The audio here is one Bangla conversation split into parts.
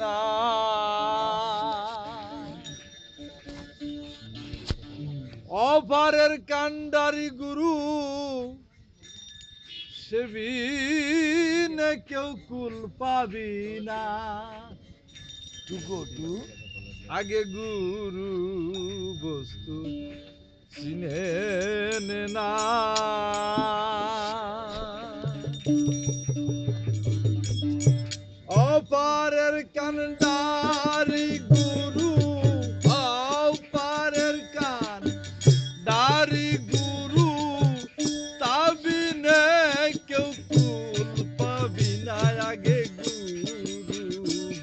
না। অপারের কান্ডারি গুরু সেবিনে কেউ কুল পাবি না। আগে গুরু বস্তু চিনে নে না। অপারের কান্ডারি গুরু, অপারের কান্ডারি গুরু, তাবিনে কেউ কুল পাবি না। আগে গুরু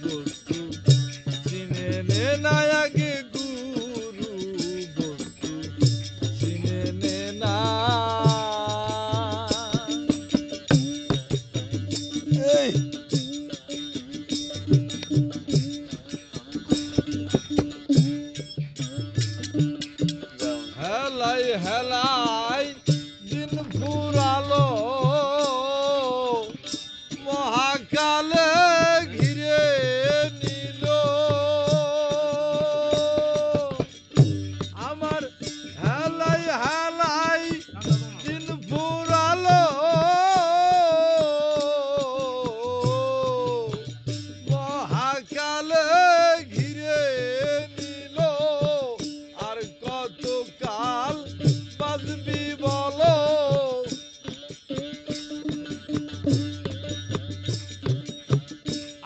বস্তু চিনে নে না। আগে গুরু বস্তু চিনে নে না। এই হেলাই হেলাই দিন ফুরালো, মহাকালে ঘিরে নিল আমার। হেলাই হেলাই দিন ফুরালো, মহাকালে ঘিরে নিল। আর কত কাল বাজবি বলো,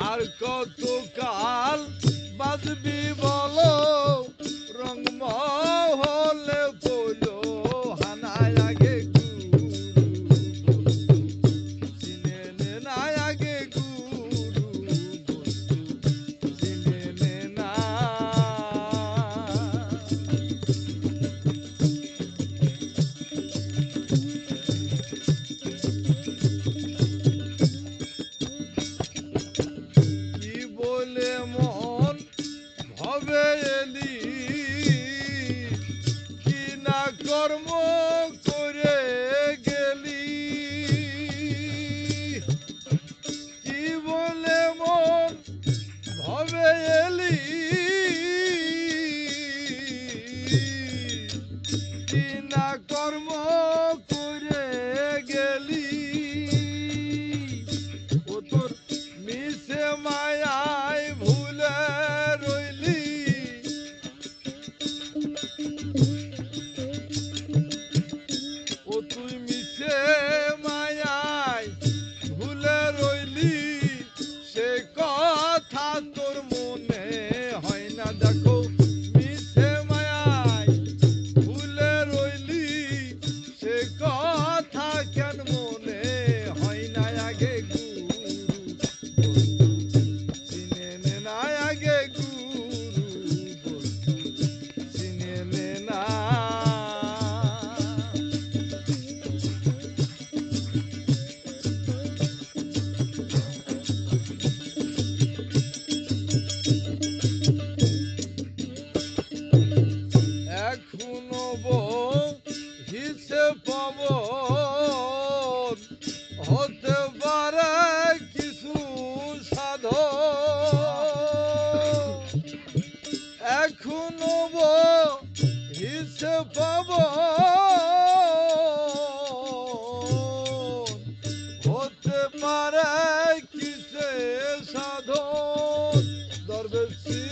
আর কত কাল বাজবি বলো। রংমহলে বলো হানায়। আগে গুরু চিনে নে না। আগে গুরু বস্তু চিনে নে না। কি বলে মন ভবে এলি, কি না কর্ম করে গেলি। কি বলে মন ভবে এলি, কি না কর্ম করে গেলি। ও তোর মিশে মায়ায় ভুলে রইলি। ও তুই মিশে মায়ায় ভুলে রইলি, সে কথা তোর মনে হয় না। দেখো মিশে মায়ায় ভুলে রইলি, সে কথা কেন মনে হয় না। আগে গুরু চিনে নে না। আগে গুরু বস্তু চিনে নে না। এখনো হিসে পবন হতে পারে কিছু সাধন। এখনো হিসে পবন হতে পারে কিসে সাধন। দরবেশি